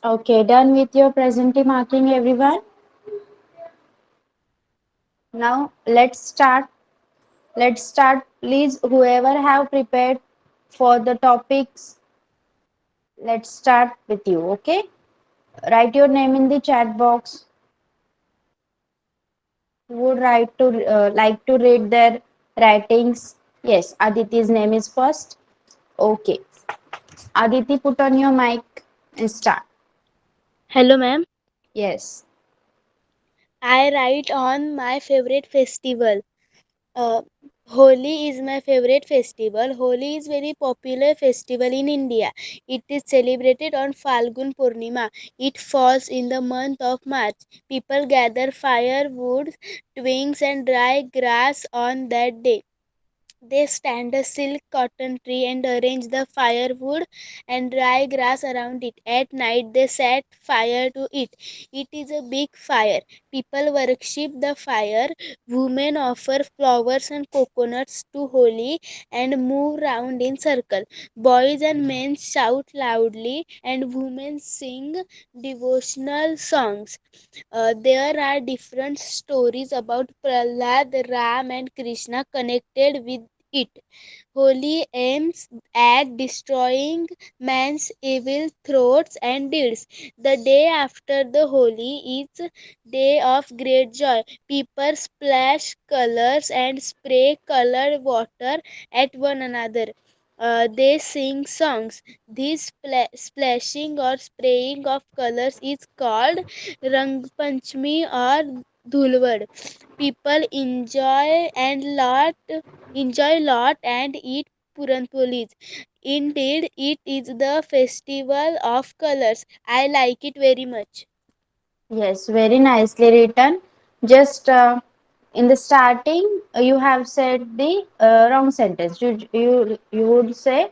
Okay, done with your presently marking, everyone. Now let's start. Let's start. Please, whoever have prepared for the topics, let's start with you. Okay. Write your name in the chat box. Who would write to like to read their writings? Yes, Aditi's name is first. Okay. Aditi, put on your mic and start. Hello, ma'am. Yes. I write on my favorite festival. Uh, Holi is my favorite festival. Holi is very popular festival in India. It is celebrated on Falgun Purnima. It falls in the month of March. People gather firewood, twigs and dry grass on that day. They stand a silk cotton tree and arrange the firewood and dry grass around it. At night, they set fire to it. It is a big fire. People worship the fire. Women offer flowers and coconuts to Holi and move round in circle. Boys and men shout loudly, and women sing devotional songs. There are different stories about Prahlad, Ram, and Krishna connected with it. Holi aims at destroying man's evil thoughts and deeds. The day after the Holi is day of great joy. People splash colors and spray colored water at one another. They sing songs. This splashing or spraying of colors is called Rang Panchami or Dhulwad. People enjoy lot and eat puran polis. Indeed, it is the festival of colors. I like it very much. Yes, very nicely written. Just in the starting, you have said the wrong sentence. You would say,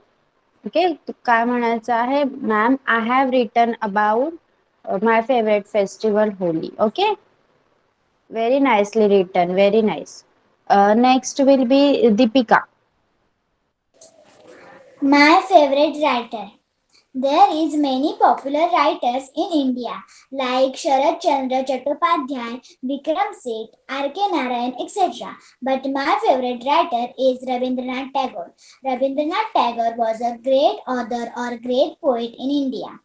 okay, काय म्हणायचं आहे, ma'am, I have written about my favorite festival, Holi. Okay, very nicely written. Very nice. Next will be Deepika. My favorite writer. There is many popular writers in India like Sharad Chandra Chattopadhyay, Vikram Seth, R.K. Narayan, etc. But my favorite writer is Rabindranath Tagore. Rabindranath Tagore was a great author or great poet in India.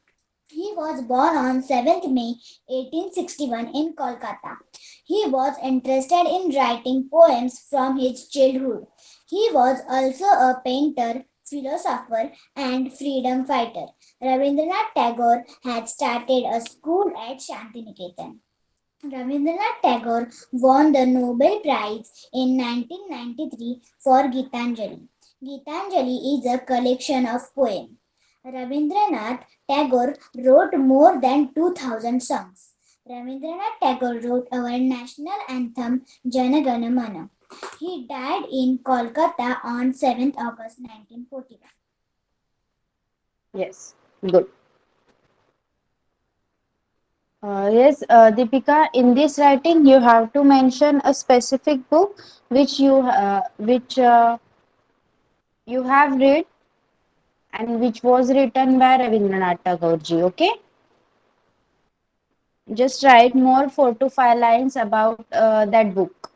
He was born on 7th May 1861 in Kolkata. He was interested in writing poems from his childhood. He was also a painter, philosopher, and freedom fighter. Rabindranath Tagore had started a school at Shantiniketan. Rabindranath Tagore won the Nobel Prize in 1993 for Gitanjali. Gitanjali is a collection of poems. Rabindranath Tagore wrote more than 2000 songs. Rabindranath Tagore wrote our national anthem Jana Gana Mana. He died in Kolkata on 7th August 1941. Yes, good. Yes, Deepika, in this writing, you have to mention a specific book which you have read and which was written by Rabindranath Tagore ji. Okay, just write more 4 to 5 lines about that book.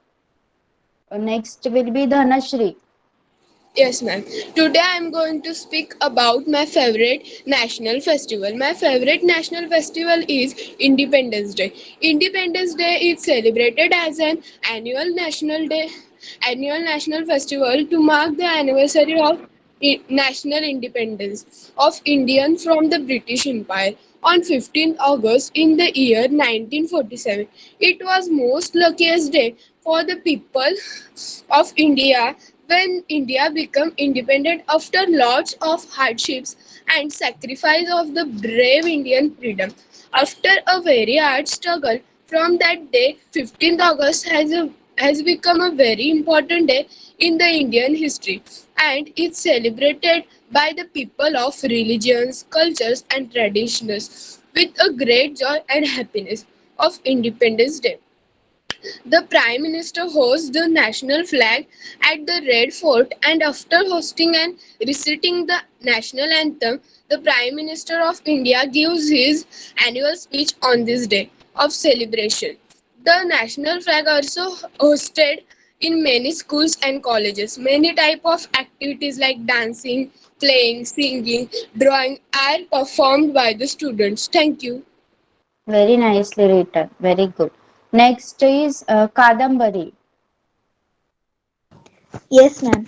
Next will be Dhanashri. Yes, ma'am. Today I am going to speak about my favorite national festival. My favorite national festival is Independence Day. Independence Day is celebrated as an annual national festival to mark the anniversary of national independence of Indian from the British Empire on 15th August in the year 1947. It was most luckiest day for the people of India when India became independent after lots of hardships and sacrifice of the brave Indian freedom. After a very hard struggle, from that day, 15th August has become a very important day in the Indian history and is celebrated by the people of religions, cultures and traditions with a great joy and happiness of Independence Day. The Prime Minister hosts the national flag at the Red Fort, and after hosting and reciting the national anthem, the Prime Minister of India gives his annual speech on this day of celebration. The national flag also hosted in many schools and colleges. Many type of activities like dancing, playing, singing, drawing are performed by the students. Thank you. Very nicely written. Very good. Next is Kadambari. Yes, ma'am.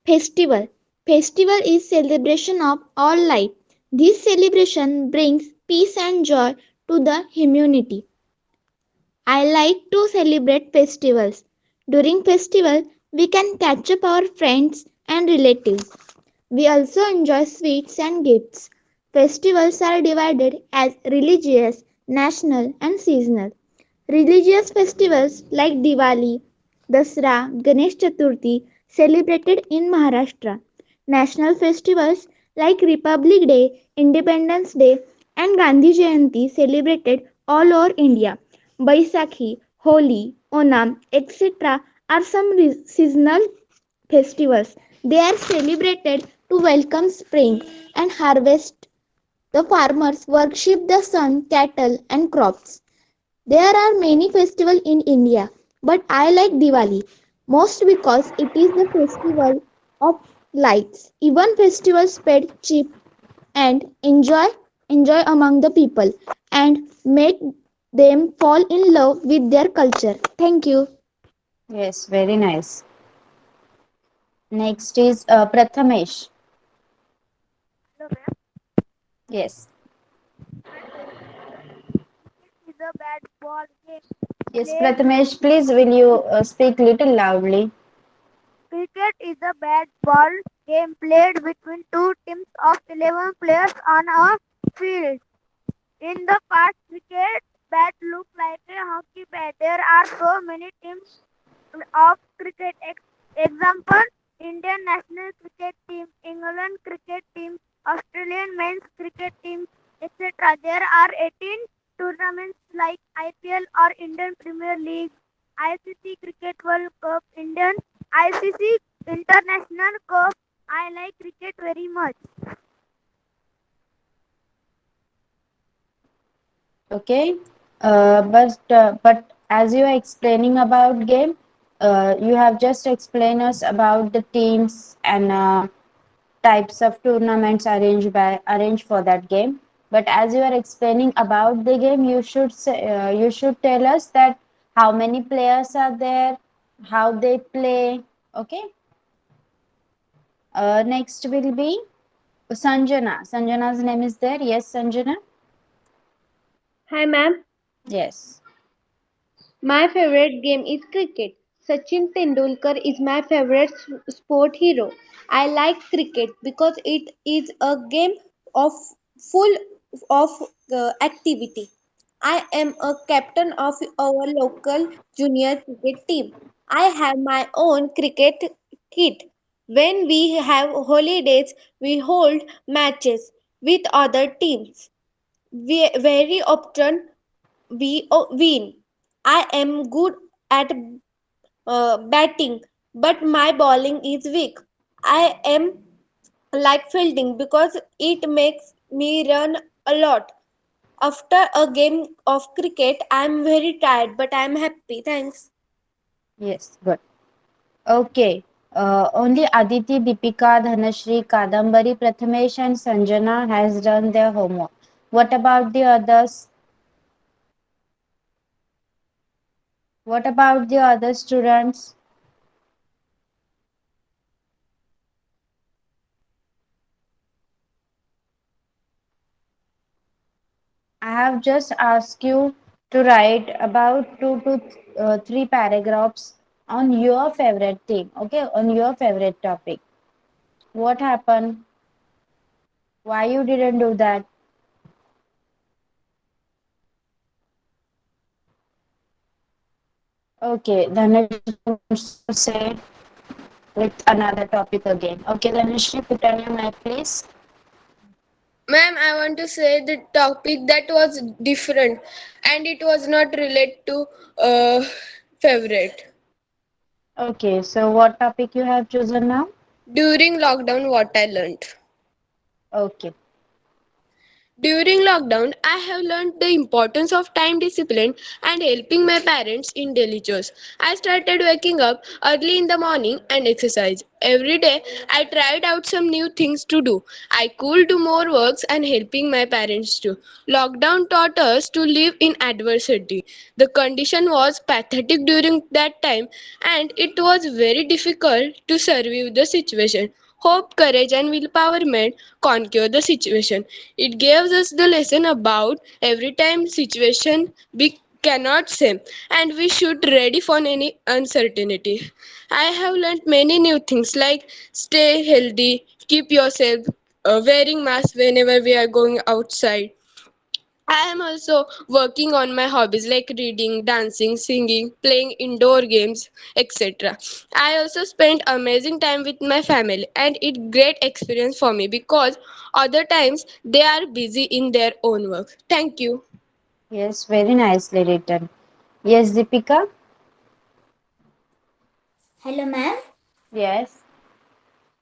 Festival. Festival is celebration of all life. This celebration brings peace and joy to the humanity. I like to celebrate festivals. During festival, we can catch up our friends and relatives. We also enjoy sweets and gifts. Festivals are divided as religious, national, and seasonal. Religious festivals like Diwali, Dasra, Ganesh Chaturthi celebrated in Maharashtra. National festivals like Republic Day, Independence Day, and Gandhi Jayanti celebrated all over India. Baisakhi, Holi, Onam, etc. are some seasonal festivals. They are celebrated to welcome spring and harvest. The farmers worship the sun, cattle, and crops. There are many festivals in India, but I like Diwali most because it is the festival of lights. Even festivals spread cheap and enjoy among the people and make them fall in love with their culture. Thank you. Yes, very nice. Next is Prathamesh. Yes. Is a bad ball game Yes, played. Prathamesh, please will you speak little loudly? Cricket is a bat ball game played between two teams of 11 players on a field. In the past, cricket bat looked like a hockey bat. There are so many teams of cricket. Example: Indian national cricket team, England cricket team, Australian men's cricket team, etc. There are 18 tournaments like IPL or Indian Premier League, ICC Cricket World Cup, Indian ICC International Cup. I like cricket very much. Okay. But as you are explaining about game, you have just explained us about the teams and types of tournaments arranged for that game. But as you are explaining about the game, you should tell us that how many players are there, how they play. Okay. Next will be Sanjana. Sanjana's name is there. Yes, Sanjana. Hi ma'am, Yes. my favorite game is cricket. Sachin Tendulkar is my favorite sport hero. I like cricket because it is a game of full of activity. I am a captain of our local junior cricket team. I have my own cricket kit. When we have holidays, we hold matches with other teams. We very often we win. I am good at batting, but my bowling is weak. I am like fielding because it makes me run a lot. After a game of cricket, I am very tired, but I am happy. Thanks. Yes. Good. Okay. Only Aditi, Deepika, Dhanashri, Kadambari, Prathamesh, and Sanjana has done their homework. What about the others? What about the other students? I have just asked you to write about two to three paragraphs on your favorite thing. Okay, on your favorite topic. What happened? Why you didn't do that? Okay, Dhanashri wants to say with another topic again. Okay, Dhanashri, put on your mic, please. Ma'am, I want to say the topic that was different and it was not related to uh, favorite. Okay, so what topic you have chosen now? During lockdown, what I learned. Okay. During lockdown, I have learned the importance of time discipline and helping my parents in daily chores. I started waking up early in the morning and exercise. Every day, I tried out some new things to do. I could do more works and helping my parents too. Lockdown taught us to live in adversity. The condition was pathetic during that time and it was very difficult to survive the situation. Hope, courage, and willpower made conquer the situation. It gives us the lesson about every time situation we cannot say and we should ready for any uncertainty. I have learned many new things like stay healthy, keep yourself, wearing mask whenever we are going outside. I am also working on my hobbies like reading, dancing, singing, playing indoor games, etc. I also spend amazing time with my family and it great experience for me because other times they are busy in their own work. Thank you. Yes, very nicely written. Yes, Deepika? Hello, ma'am. Yes.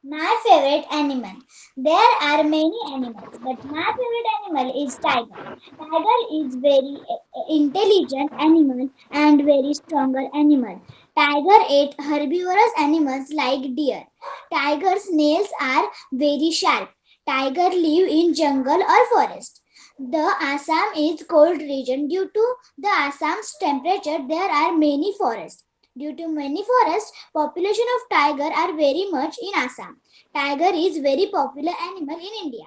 My favorite animal. There are many animals, but my favorite animal is tiger. Tiger is very intelligent animal and very stronger animal. Tiger ate herbivorous animals like deer. Tiger's nails are very sharp. Tiger live in jungle or forest. The Assam is cold region. Due to the Assam's temperature, there are many forests. Due to many forests, population of tiger are very much in Assam. Tiger is very popular animal in India.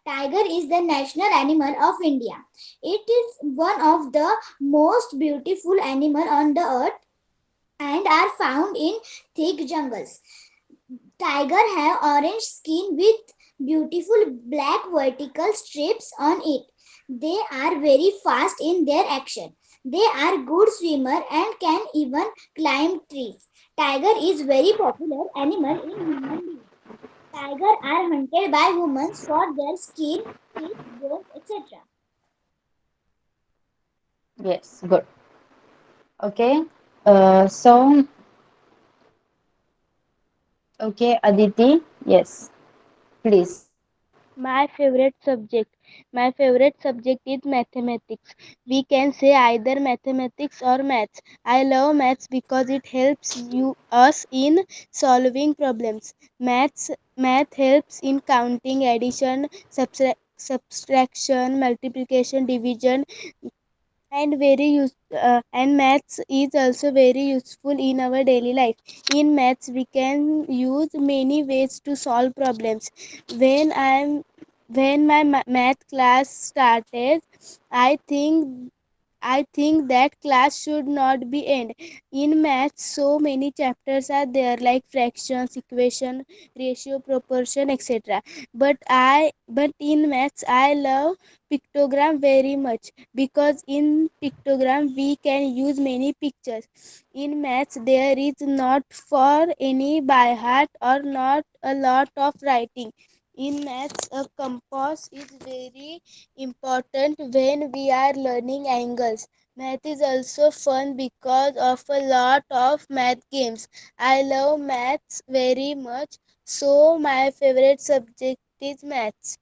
Tiger is the national animal of India. It is one of the most beautiful animal on the earth and are found in thick jungles. Tiger have orange skin with beautiful black vertical strips on it. They are very fast in their action. They are good swimmer and can even climb trees. Tiger is very popular animal in human beings. Tigers are hunted by humans for their skin, teeth, bones, etc. Yes, good. Okay. So, okay, Aditi. Yes, please. My favorite subject. My favorite subject is mathematics. We can say either mathematics or maths. I love maths because it helps us in solving problems. Math helps in counting, addition, subtraction, multiplication, division, and maths is also very useful in our daily life. In maths we can use many ways to solve problems. When i am when my math class started, i think I think that class should not be end. In maths, so many chapters are there like fractions, equation, ratio, proportion, etc. But in maths, I love pictogram very much because in pictogram we can use many pictures. In maths, there is not for any by heart or not a lot of writing. In maths, a compass is very important when we are learning angles. Math is also fun because of a lot of math games. I love maths very much, so my favorite subject is maths.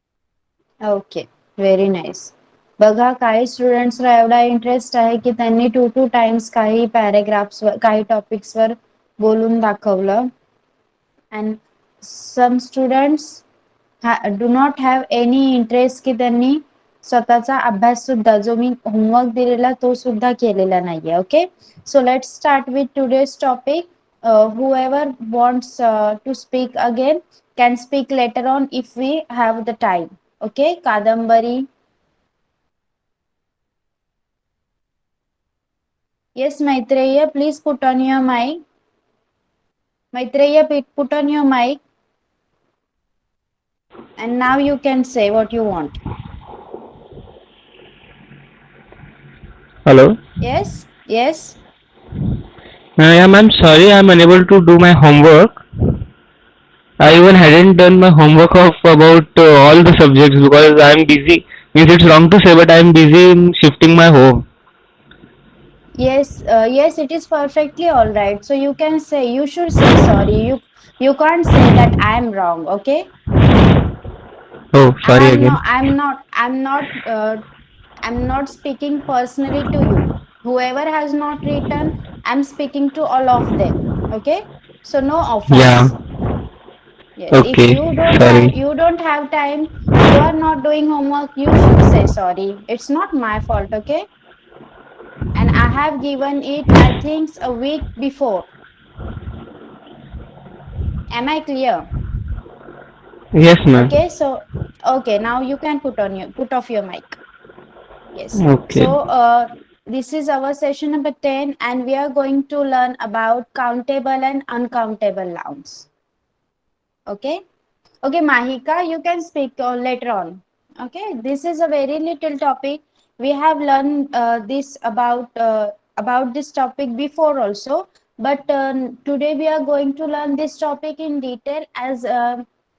Okay very nice. बघा काही स्टुडंट्सला एवढा interest आहे की त्यांनी 2 times काही paragraphs काही topics वर बोलून दाखवलं. And some students do not have any interest की त्यांनी स्वतःचा अभ्यास सुद्धा जो मी होमवर्क दिलेला तो सुद्धा केलेला नाहीये. Okay, so let's start with today's topic. whoever wants to speak again can speak later on if we have the time. Okay, Kadambari. Yes, Maitreya, please put on your mic. Maitreya, put on your mic. And now you can say what you want. Hello. Yes, yes. Yeah, ma'am. Sorry, I'm unable to do my homework. I even hadn't done my homework of about all the subjects because I'm busy. Means it's wrong to say, but I'm busy in shifting my home. Yes, it is perfectly all right. So you can say, you should say sorry. You can't say that I am wrong. Okay, Oh, I sorry am again. not. I'm not speaking personally to you. Whoever has not written, I'm speaking to all of them. Okay, so no Yeah. offense. Yes, if Okay. Sorry. you don't have time, you are not doing homework, you should say sorry. It's not my fault. Okay, and I have given it, I think, a week before. Am I clear? Yes, ma'am. Okay, so okay, now you can put off your mic. Yes. Okay. So this is our session number 10 and we are going to learn about countable and uncountable nouns. Okay. Okay, Mahika, you can speak later on. Okay, this is a very little topic. We have learned this about this topic before also, but today we are going to learn this topic in detail as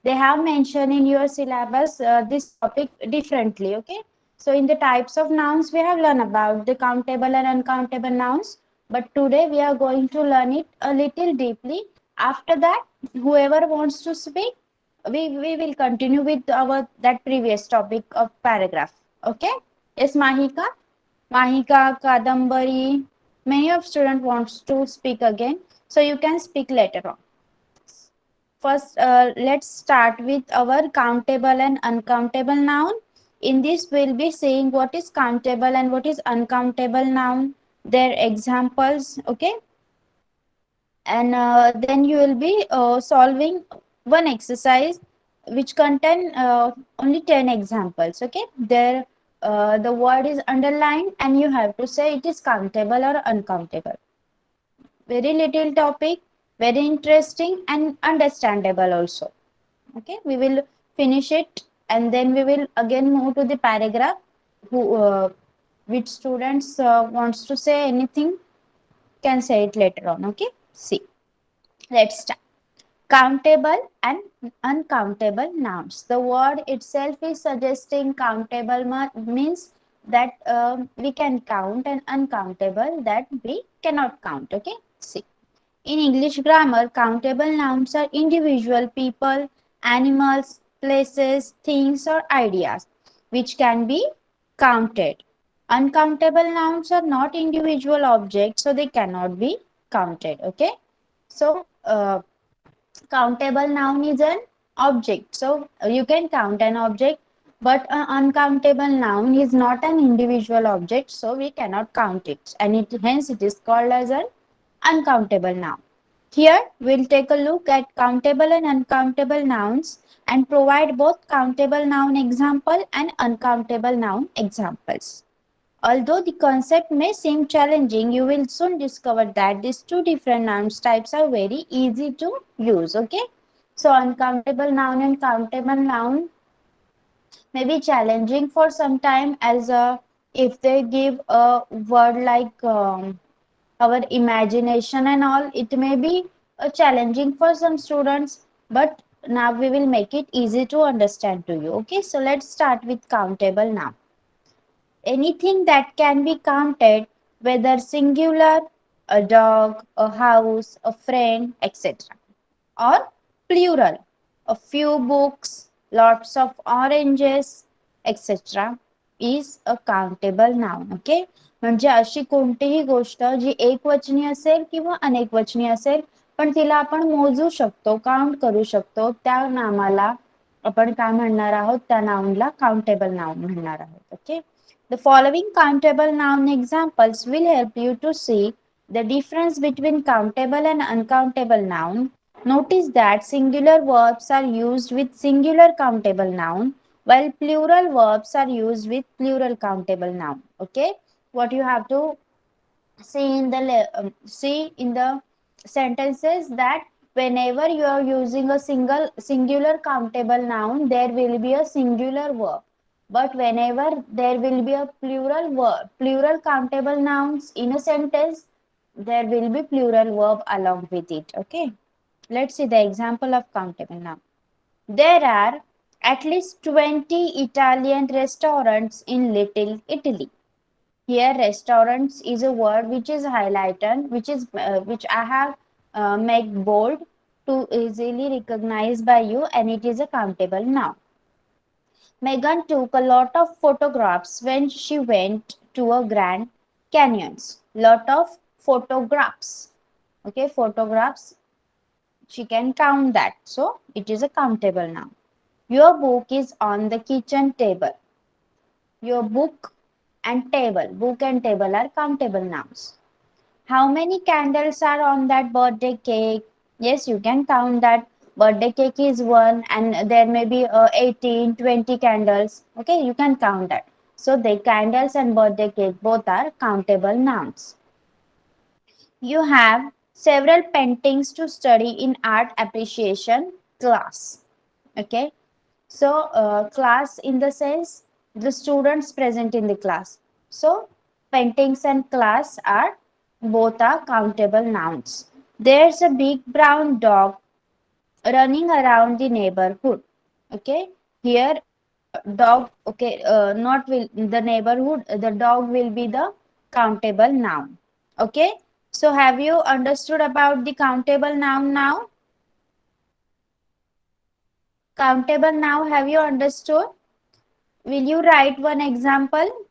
they have mentioned in your syllabus this topic differently. Okay, so in the types of nouns we have learned about the countable and uncountable nouns, but today we are going to learn it a little deeply. After that, whoever wants to speak, we will continue with our that previous topic of paragraph. Okay, yes, Mahika, Kadambari, many of student wants to speak again, so you can speak later on. First, let's start with our countable and uncountable noun. In this we'll be saying what is countable and what is uncountable noun, their examples. Okay, and then you will be solving one exercise which contain only 10 examples. Okay, there the word is underlined and you have to say it is countable or uncountable. Very little topic, very interesting and understandable also. Okay, we will finish it and then we will again move to the paragraph. Who which students wants to say anything can say it later on. Okay, see, let's start. Countable and uncountable nouns. The word itself is suggesting countable means that we can count, and uncountable that we cannot count. Okay, see. In English grammar, countable nouns are individual people, animals, places, things, or ideas which can be counted. Uncountable nouns are not individual objects, so they cannot be counted. Okay, so countable noun is an object, so you can count an object, but an uncountable noun is not an individual object, so we cannot count it, and hence it is called as an uncountable noun. Here we'll take a look at countable and uncountable nouns and provide both countable noun example and uncountable noun examples. Although the concept may seem challenging, you will soon discover that these two different nouns types are very easy to use. Okay, so uncountable noun and countable noun may be challenging for some time, as if they give a word like our imagination and all, it may be challenging for some students, but now we will make it easy to understand to you. Okay, so let's start with countable noun. Anything that can be counted, whether singular, a dog, a house, a friend, etc., or plural, a few books, lots of oranges, etc., is a countable noun. Okay, म्हणजे अशी कोणतीही गोष्ट जी एकवचनी असेल किंवा अनेकवचनी असेल, पण तिला आपण मोजू शकतो, काउंट करू शकतो, त्या नामाला आपण काय म्हणणार आहोत, त्या नाउनला काउंटेबल नाउन म्हणणार आहोत. Okay, the following countable noun examples will help you to see the difference between countable and uncountable noun. Notice that singular verbs are used with singular countable noun while plural verbs are used with plural countable noun. Okay, what you have to see in the sentences, that whenever you are using a singular countable noun, there will be a singular verb, but whenever there will be a plural countable nouns in a sentence, there will be plural verb along with it. Okay, let's see the example of countable noun. There are at least 20 Italian restaurants in Little Italy. Here, restaurants is a word which is highlighted, which I have make bold to easily recognized by you, and it is a countable noun. Megan took a lot of photographs when she went to a Grand Canyons. Lot of photographs. Okay, photographs. She can count that. So it is a countable noun. Your book is on the kitchen table. Your book and table are countable nouns. How many candles are on that birthday cake? Yes, you can count that. Birthday cake is one, and there may be 18, 20 candles. Okay, you can count that. So the candles and birthday cake both are countable nouns. You have several paintings to study in art appreciation class. Okay, so class in the sense the students present in the class. So paintings and class are both are countable nouns. There's a big brown dog running around the neighborhood. Okay, here dog. Okay, not will the neighborhood. The dog will be the countable noun. Okay, so have you understood about the countable noun now? Countable now, have you understood? Will you write one example?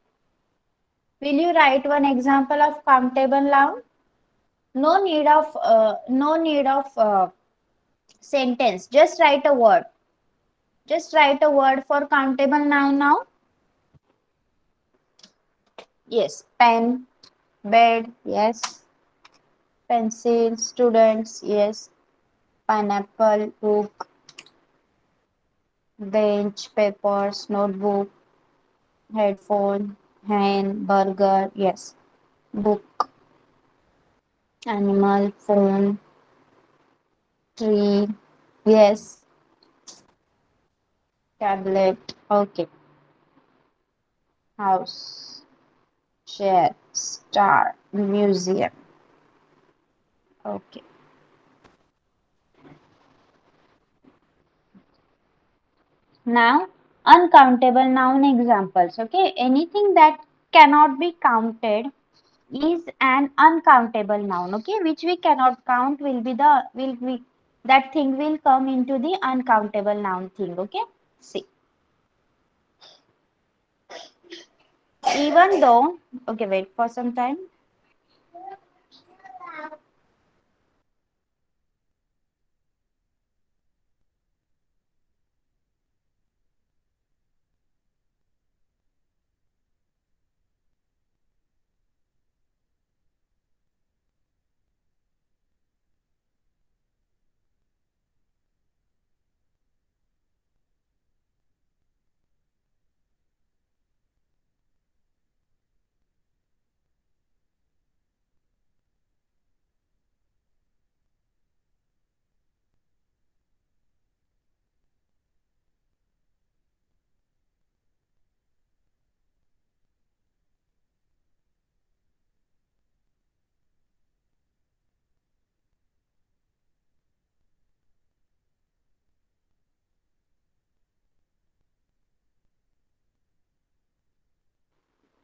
Will you write one example of countable noun? No need of sentence. Just write a word. Just write a word for countable noun now. Yes, pen, bed. Yes, pencil, students. Yes, pineapple, book, bench, papers, notebook, headphone, hen, burger. Yes, book, animal, phone, tree. Yes, tablet. Okay, house, chair, star, museum. Okay. Now, uncountable noun examples. Okay, anything that cannot be counted is an uncountable noun. Okay, which we cannot count will be that thing will come into the uncountable noun thing. Okay, see. Even though, okay, wait for some time.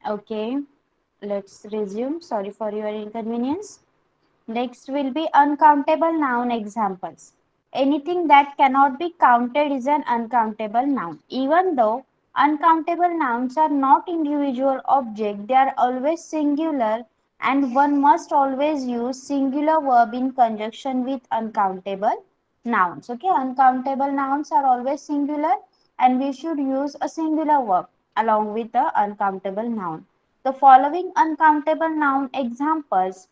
Okay, let's resume. Sorry for your inconvenience. Next will be uncountable noun examples. Anything that cannot be counted is an uncountable noun. Even though uncountable nouns are not individual objects, they are always singular, and one must always use singular verb in conjunction with uncountable nouns. Okay, uncountable nouns are always singular, and we should use a singular verb along with the uncountable noun. The following uncountable noun examples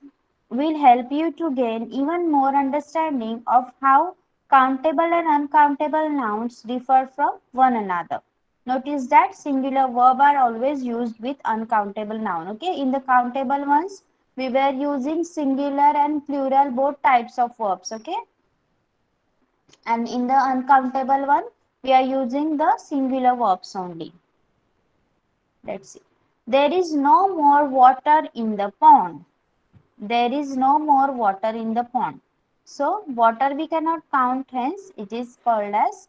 will help you to gain even more understanding of how countable and uncountable nouns differ from one another. Notice that singular verb are always used with uncountable noun. Okay, in the countable ones, we were using singular and plural both types of verbs. Okay, and in the uncountable one, we are using the singular verbs only. Let's see. There is no more water in the pond. There is no more water in the pond. So water we cannot count, hence it is called as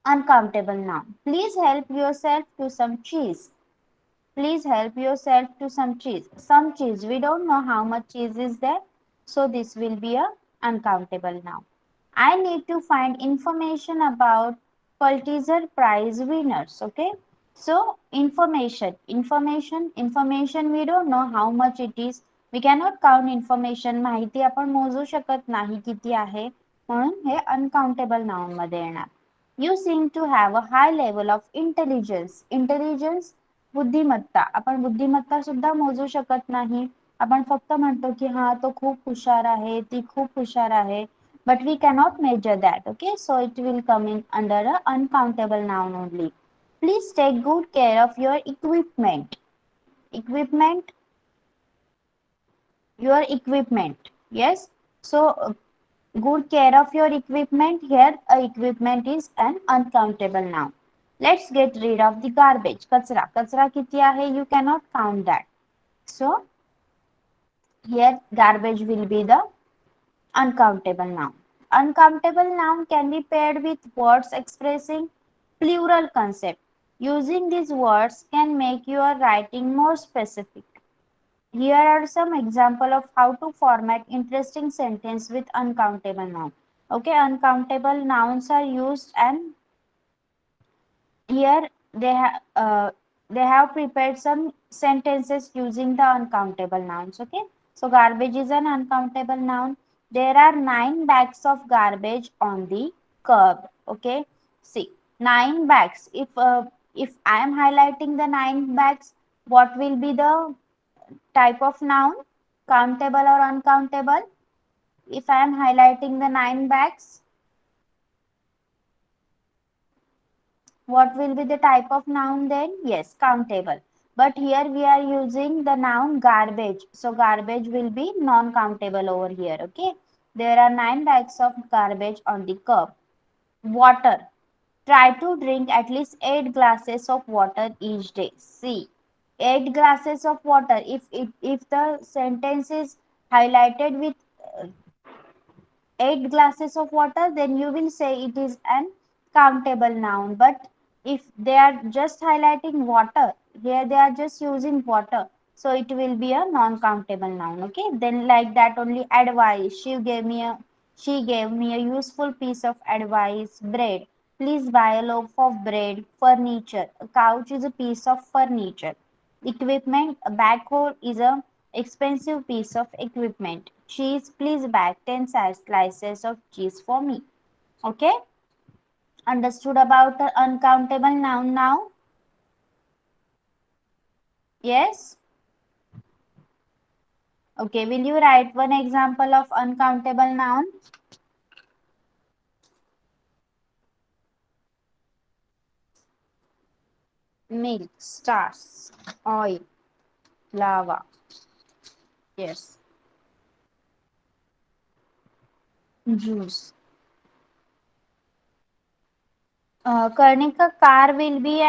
uncountable noun. Please help yourself to some cheese. Please help yourself to some cheese. Some cheese. We don't know how much cheese is there. So this will be a uncountable noun. I need to find information about Pulitzer Prize winners. Okay. So information we don't know how much it is. We cannot count information. माहिती आपण मोजू शकत नाही किती आहे. म्हणून हे uncountable noun मध्ये येणार. You seem to have a high level of intelligence. Intelligence बुद्धिमत्ता. आपण बुद्धिमत्ता सुद्धा मोजू शकत नाही. आपण फक्त म्हणतो की हा तो खूप हुशार आहे, ती खूप हुशार आहे. But we cannot measure that. Okay, so it will come in under a uncountable noun only. Please take good care of your equipment. Equipment, your equipment. Yes. So good care of your equipment. Here, a equipment is an uncountable noun. Let's get rid of the garbage. Kachra. Kachra किती आहे? You cannot count that. So here garbage will be the uncountable noun. Uncountable noun can be paired with words expressing plural concept. Using these words can make your writing more specific. Here are some example of how to format interesting sentence with uncountable noun. Okay, uncountable nouns are used, and here they have prepared some sentences using the uncountable nouns. Okay, so garbage is an uncountable noun. There are 9 bags of garbage on the curb. Okay, see, 9 bags. If I am highlighting the 9 bags, what will be the type of noun? Countable or uncountable? If I am highlighting the 9 bags, what will be the type of noun then? Yes, countable. But here we are using the noun garbage. So garbage will be non-countable over here. Okay. There are 9 bags of garbage on the curb. Water. Try to drink at least 8 glasses of water each day. See, 8 glasses of water. If the sentence is highlighted with 8 glasses of water, then you will say it is an countable noun. But if they are just highlighting water, here they are just using water, so it will be a non-countable noun. Okay, then like that only advice. She gave me a useful piece of advice. Bread. Please buy a loaf of bread. Furniture. A couch is a piece of furniture. Equipment. A backhoe is a expensive piece of equipment. Cheese. Please bag 10 slices of cheese for me. Okay. Understood about the uncountable noun now? Yes? Okay, will you write one example of uncountable noun? Milk, stars, oil, lava. Yes. Juice. Karnika, car will be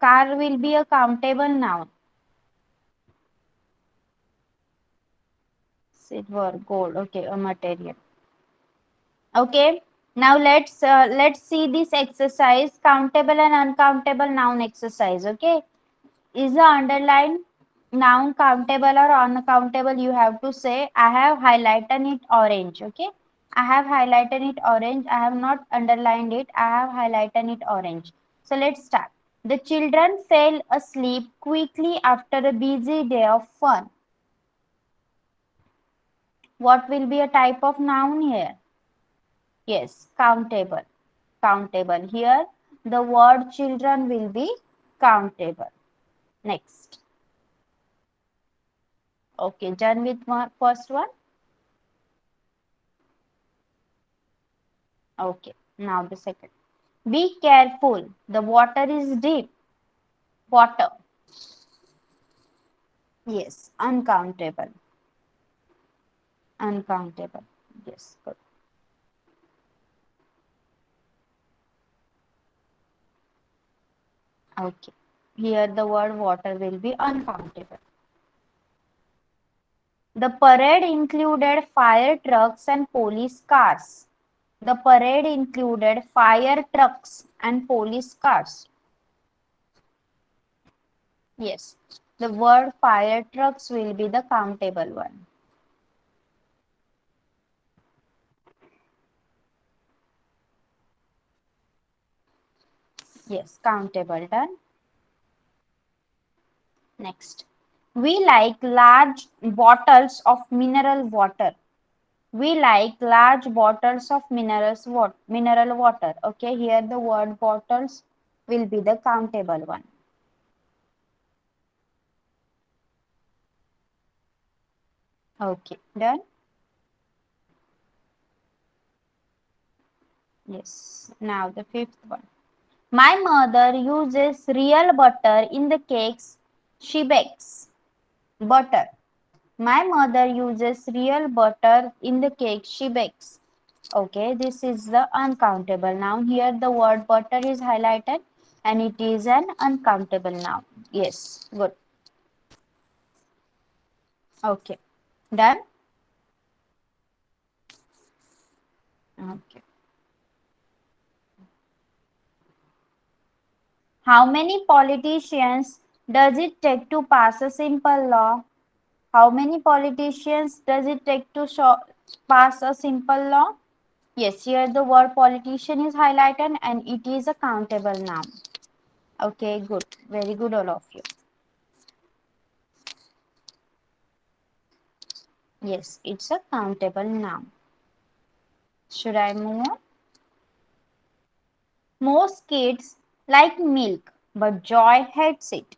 car will be a countable noun. Silver, gold. Okay, a material. Okay. Now let's see this exercise, countable and uncountable noun exercise. Okay. Is the underlined noun countable or uncountable? You have to say. I have highlighted it orange. Okay. I have highlighted it orange. I have not underlined it. I have highlighted it orange. So let's start. The children fell asleep quickly after a busy day of fun. What will be a type of noun here? Yes, countable. Countable. Here, the word children will be countable. Next. Okay, done with first one. Okay, now the second. Be careful. The water is deep. Water. Yes, uncountable. Uncountable. Yes, good. Okay. Here the word water will be uncountable. The parade included fire trucks and police cars. The parade included fire trucks and police cars. Yes. The word fire trucks will be the countable one. Yes, countable done. Next. We like large bottles of mineral water. We like large bottles of mineral water. Okay, here the word bottles will be the countable one. Okay, done. Yes, now the fifth one. My mother uses real butter in the cakes she bakes. Butter. My mother uses real butter in the cake she bakes. Okay, this is the uncountable noun. Here the word butter is highlighted and it is an uncountable noun. Yes, good. Okay, done. Okay. How many politicians does it take to pass a simple law? How many politicians does it take to pass a simple law? Yes, here the word politician is highlighted and it is a countable noun. Okay, good. Very good, all of you. Yes, it's a countable noun. Should I move on? Most kids like milk, but Joy hates it.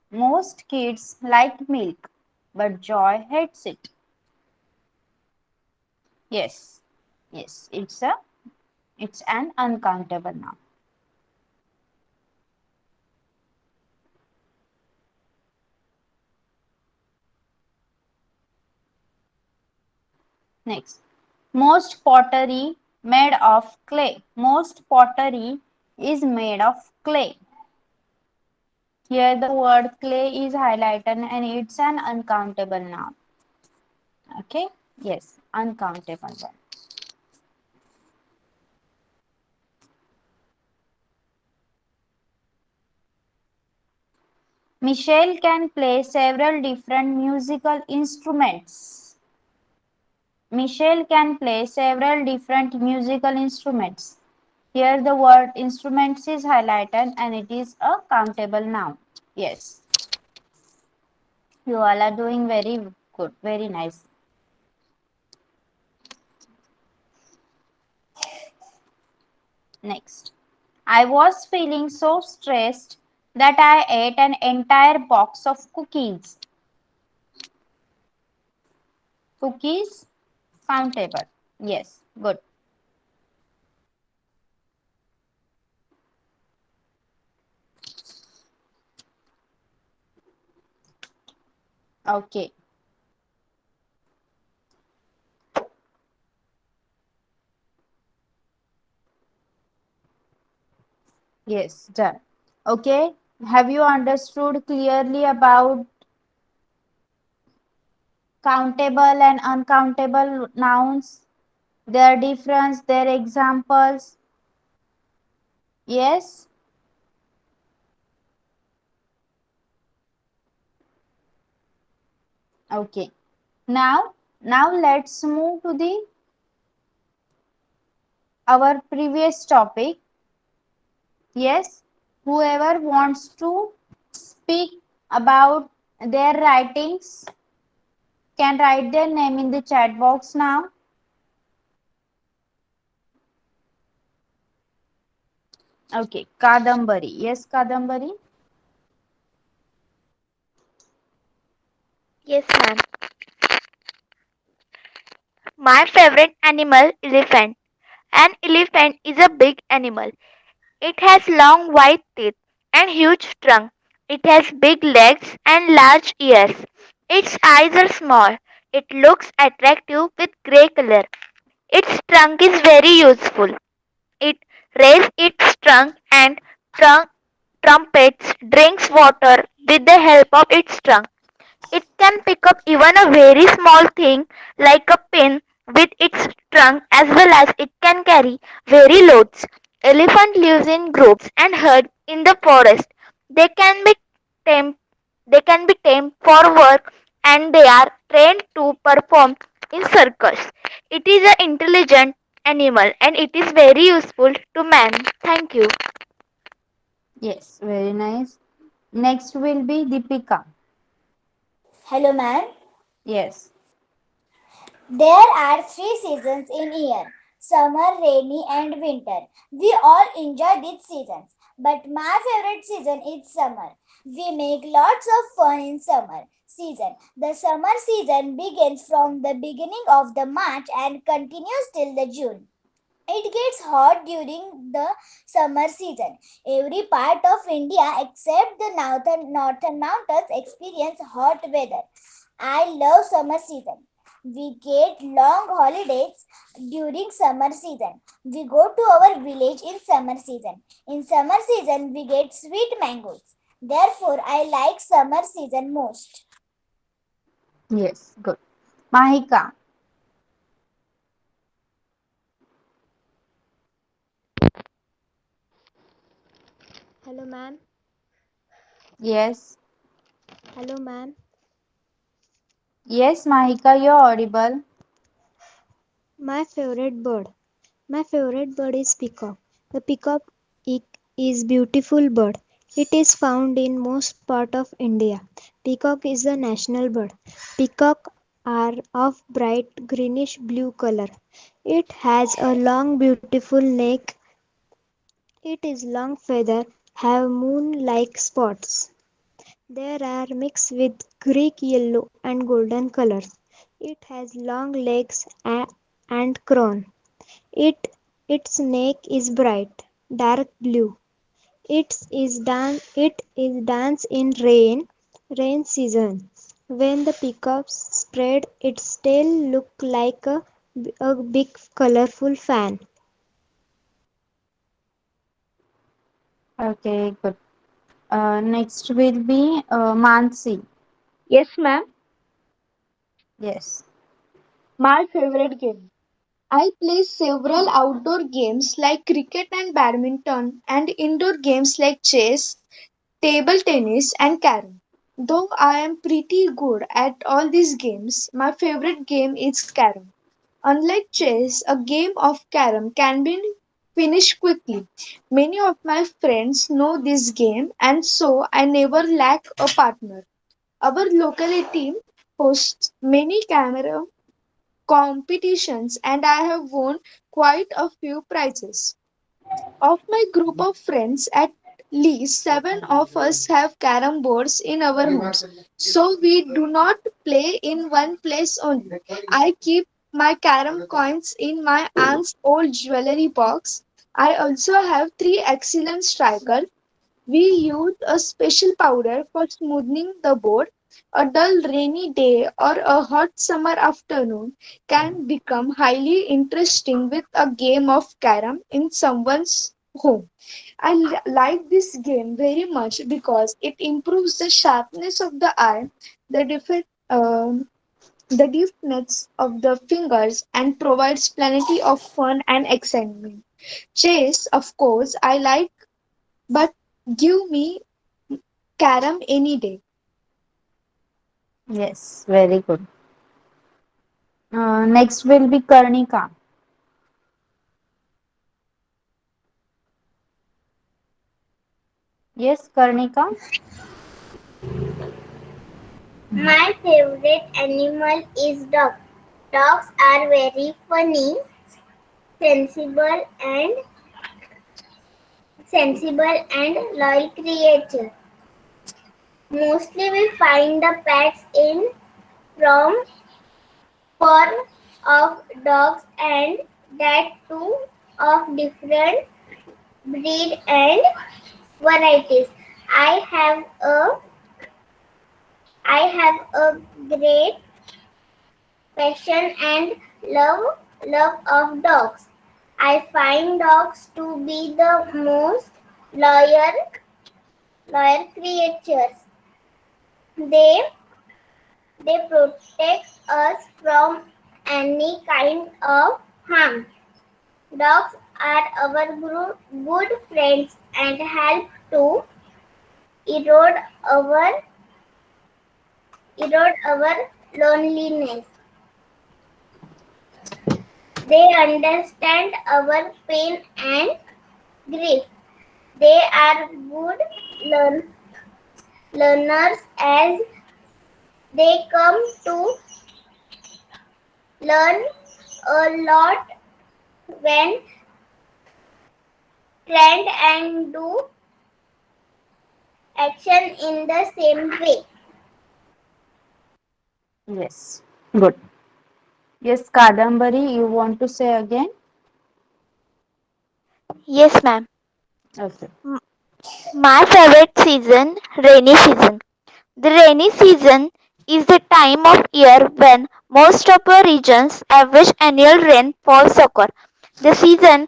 Most kids like milk, but Joy hates it. Yes, yes, it's an uncountable noun. Next, most pottery made of clay. Most pottery is made of clay. Here the word clay is highlighted and it's an uncountable noun. Okay, yes, uncountable one. Michelle can play several different musical instruments. Michelle can play several different musical instruments. Here the word instruments is highlighted and it is a countable noun. Yes. You all are doing very good. Very nice. Next. I was feeling so stressed that I ate an entire box of cookies. Cookies, countable. Yes, good. Okay. Yes, done. Okay. Have you understood clearly about countable and uncountable nouns? Their difference, their examples? Yes? Okay. Now let's move to the our previous topic. Yes, whoever wants to speak about their writings can write their name in the chat box now. Okay, Kadambari. Yes, Kadambari. Yes, ma'am. My favorite animal, elephant. An elephant is a big animal. It has long white teeth and huge trunk. It has big legs and large ears. Its eyes are small. It looks attractive with grey color. Its trunk is very useful. It raises its trunk and trunk trumpets, drinks water with the help of its trunk. It can pick up even a very small thing like a pin with its trunk as well as it can carry very loads. Elephant lives in groups and herd in the forest. They can be tame. They can be tamed for work, and they are trained to perform in circus. It is an intelligent animal and it is very useful to man. Thank you. Yes, very nice. Next will be Deepika. Hello, ma'am. Yes. There are three seasons in year: summer, rainy, and winter. We all enjoy these seasons, but my favorite season is summer. We make lots of fun in summer season. The summer season begins from the beginning of the March and continues till the June. It gets hot during the summer season. Every part of India except the northern mountains experience hot weather. I love summer season. We get long holidays during summer season. We go to our village in summer season. In summer season, we get sweet mangoes. Therefore, I like summer season most. Yes, good. Mahika. Hello, ma'am. Yes. Hello, ma'am. Yes, Mahika, you're audible. My favorite bird. My favorite bird is peacock. The peacock is beautiful bird. It is found in most part of India. Peacock is the national bird. Peacock are of bright greenish blue color. It has a long beautiful neck. It is long feather have moon like spots. There are mixed with Greek yellow and golden colors. It has long legs and crown. It its neck is bright, dark blue. It is dance in rain season. When the peacock spread its tail look like a big colorful fan. Okay, good. Next will be Mansi. Yes, ma'am. Yes. My favorite game. I play several outdoor games like cricket and badminton, and indoor games like chess, table tennis, and carom. Though I am pretty good at all these games, my favorite game is carom. Unlike chess, a game of carom can be finished quickly. Many of my friends know this game, and so I never lack a partner. Our locality hosts many carom competitions, and I have won quite a few prizes. Of my group of friends, at least seven of us have carom boards in our homes, so we do not play in one place only. I keep my carom coins in my aunt's old jewelry box. I also have three excellent strikers. We use a special powder for smoothing the board. A dull rainy day or a hot summer afternoon can become highly interesting with a game of carom in someone's home. I like this game very much because it improves the sharpness of the eye, the the deftness of the fingers, and provides plenty of fun and excitement. Chess, of course, I like, but give me carom any day. Yes, very good. Next will be Karnika. Yes, Karnika. My favorite animal is dog. Dogs are very funny, sensible and loyal creatures. Mostly we find the pets in from form of dogs and that too of different breed and varieties. I have a I have a great passion and love of dogs. I find dogs to be the most loyal creatures. They they protect us from any kind of harm. Dogs are our good friends and help to erode our loneliness. They understand our pain and grief. They are good learners as they come to learn a lot when trained and do action in the same way. Yes. Good. Yes, Kadambari, you want to say again? Yes, ma'am. Okay. My favorite season, rainy season. The rainy season is the time of year when most of the regions average annual rainfall occur. The season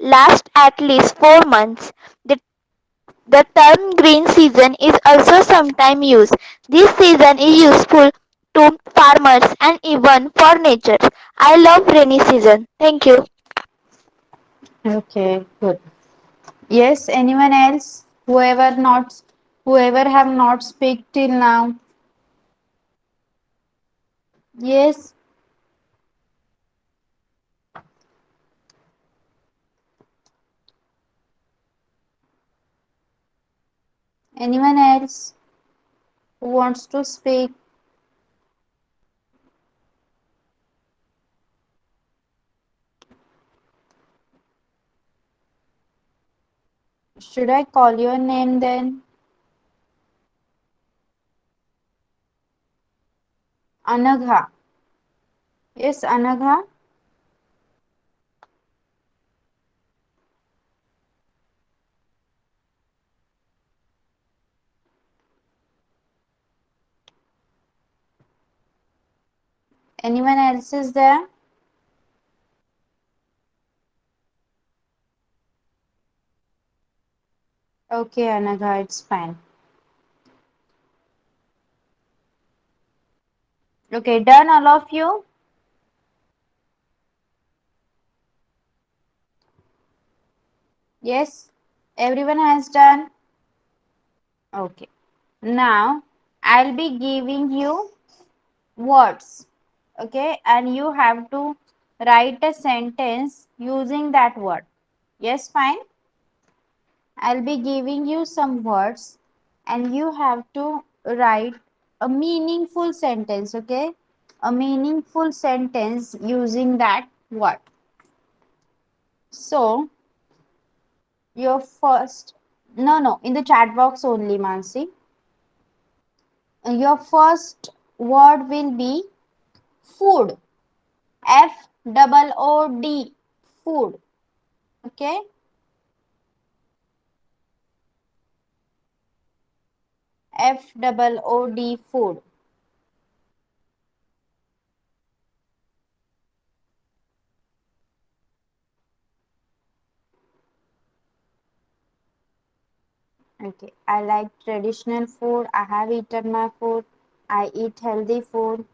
lasts at least 4 months. The term green season is also sometimes used. This season is useful to farmers and even for nature. I love rainy season. Thank you. Okay, good. Yes, anyone else? Whoever have not speak till now. Yes, anyone else who wants to speak? Should I call your name then? Anagha. Yes, Anagha. Anyone else is there? Okay, Anagha, it's fine. Okay, done all of you? Yes, everyone has done? Okay. Now, I'll be giving you words. Okay, and you have to write a sentence using that word. Yes, fine. I'll be giving you some words and you have to write a meaningful sentence. Okay, a meaningful sentence using that word. So, your first, no, in the chat box only, Mansi. Your first word will be food. FOOD. Food. Okay. FOOD. Food. Okay. I like traditional food. I have eaten my food. I eat healthy food.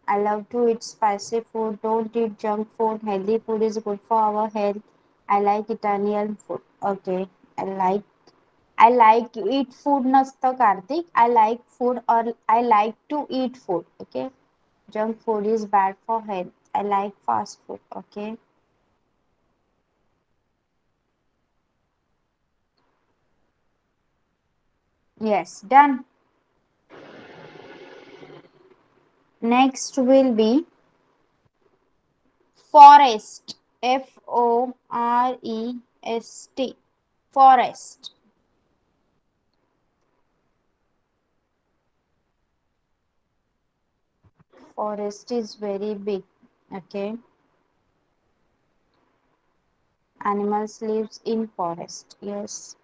I love to eat spicy food. Don't eat junk food. Healthy food is good for our health. I like Italian food. Okay. I like to eat food nasta Karthik. I like food or I like to eat food. Okay. Junk food is bad for health. I like fast food. Okay. Yes, done. Next will be forest. FOREST. Forest. Forest is very big. Okay. Animals lives in forest. Yes.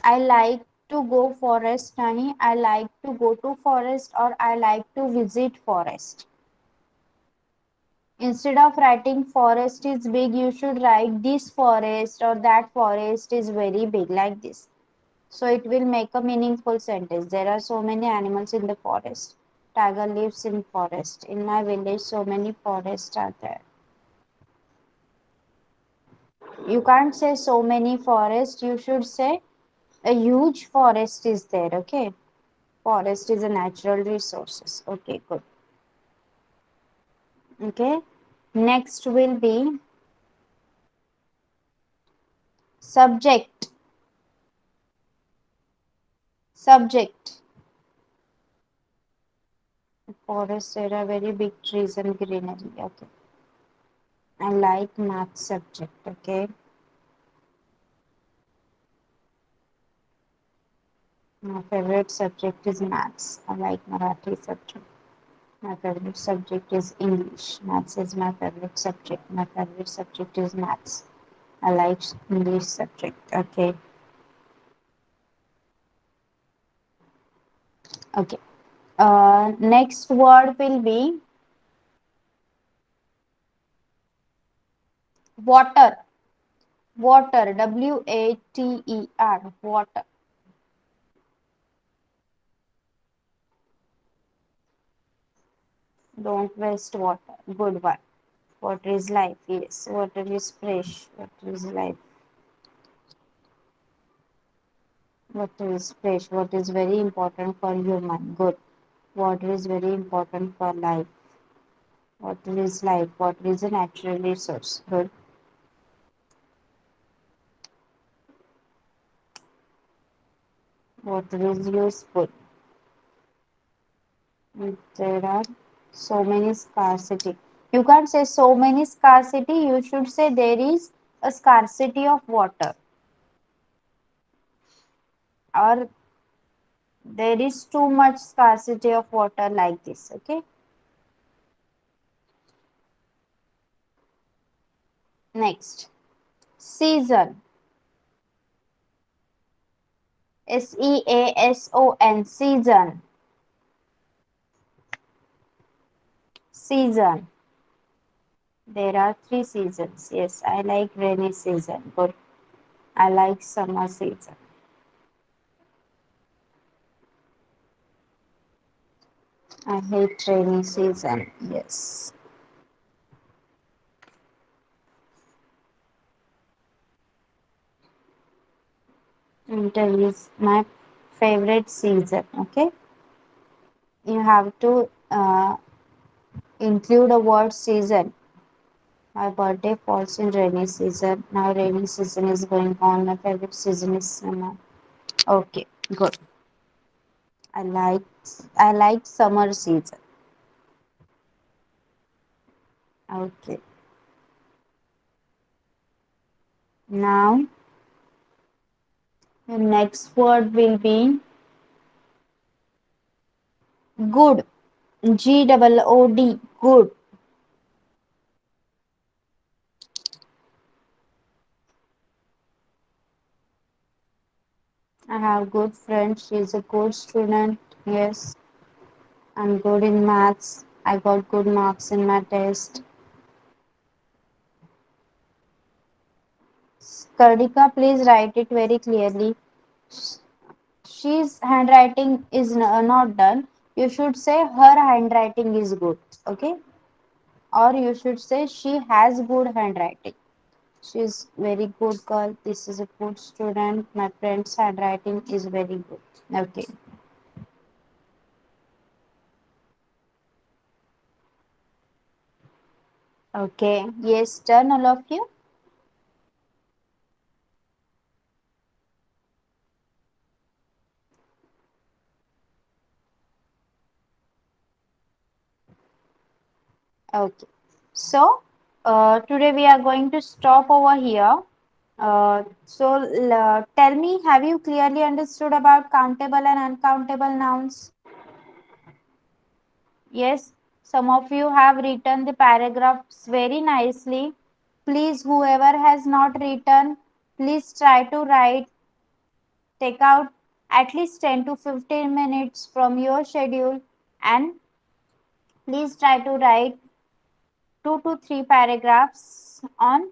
I like to go forest, Nani. I like to go to forest or I like to visit forest. Instead of writing forest is big, you should write this forest or that forest is very big like this. So it will make a meaningful sentence. There are so many animals in the forest. Tiger lives in forest. In my village, so many forests are there. You can't say so many forests. You should say a huge forest is there. Okay. Forest is a natural resources. Okay, good. Okay. Next will be subject. Subject. Forest there are very big trees and greenery. Okay. I like math subject. Okay. My favorite subject is maths. I like Marathi subject. My favorite subject is English. Maths is my favorite subject. My favorite subject is maths. I like English subject. Okay. Okay. Next word will be water. Water. Water. Water. Don't waste water. Good one. Water is life. Yes. Water is fresh. Water is life. Water is fresh. Water is very important for human. Good. Water is very important for life. Water is life. Water is a natural resource. Good. Water is useful. There are so many scarcity. You can't say so many scarcity. You should say there is a scarcity of water, or there is too much scarcity of water, like this. Okay. Next, season. Season. Season. Season. There are three seasons. Yes, I like rainy season. Good. I like summer season. I hate rainy season. Yes. Winter is my favorite season. Okay. You have to include a word season. My birthday falls in rainy season. Now rainy season is going on. My favorite season is summer. Okay, good. I like I like summer season. Okay. Now the next word will be good. Good. Good. I have good friend. She is a good student. Yes. I'm good in maths. I got good marks in my test. Kardika, please write it very clearly. She's handwriting is not done. You should say her handwriting is good. Okay. Or you should say she has good handwriting. She's very good girl. This is a good student. My friend's handwriting is very good. Okay. Okay. Yes, done all of you. Okay. So today we are going to stop over here. Tell me, have you clearly understood about countable and uncountable nouns? Yes, some of you have written the paragraphs very nicely. Please, whoever has not written, please try to write. Take out at least 10 to 15 minutes from your schedule and please try to write 2 to 3 paragraphs on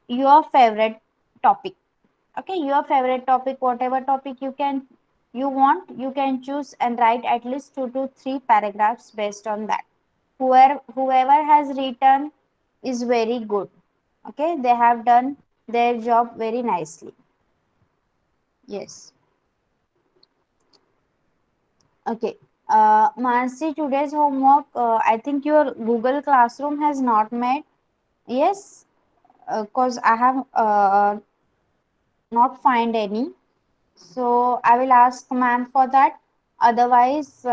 your favorite topic. Okay, your favorite topic, whatever topic you want, you can choose and write at least 2 to 3 paragraphs based on that. Whoever has written is very good. Okay, they have done their job very nicely. Yes. Okay. Mansi, today's homework, I think your Google Classroom has not met. Yes, because I have not find any. So I will ask ma'am for that. Otherwise,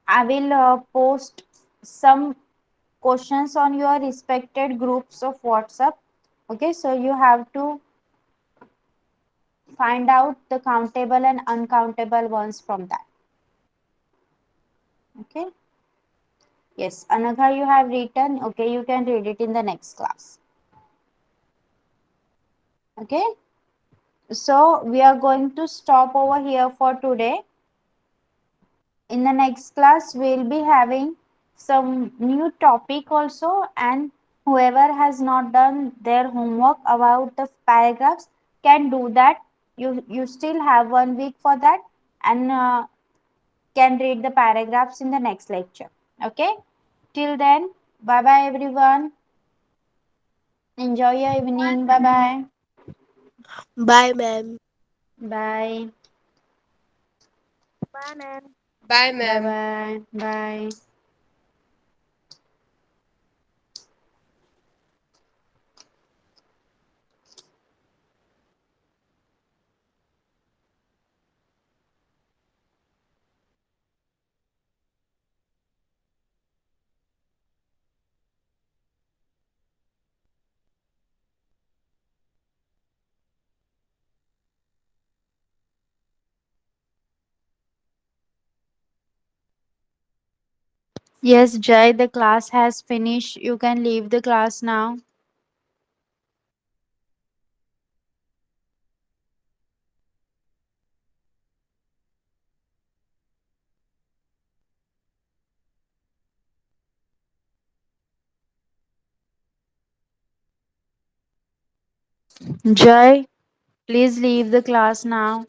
I will post some questions on your respected groups of WhatsApp. Okay, so you have to find out the countable and uncountable ones from that. Okay. Yes, Anagha, you have written. Okay, you can read it in the next class. Okay. So we are going to stop over here for today. In the next class, we'll be having some new topic also, and whoever has not done their homework about the paragraphs can do that. You still have 1 week for that, and can read the paragraphs in the next lecture. Okay. Till then, bye bye everyone. Enjoy your evening. Bye bye. Bye, ma'am. Bye. Bye, ma'am. Bye, Bye ma'am. bye. Bye. Yes, Jai, the class has finished. You can leave the class now. Jai, please leave the class now.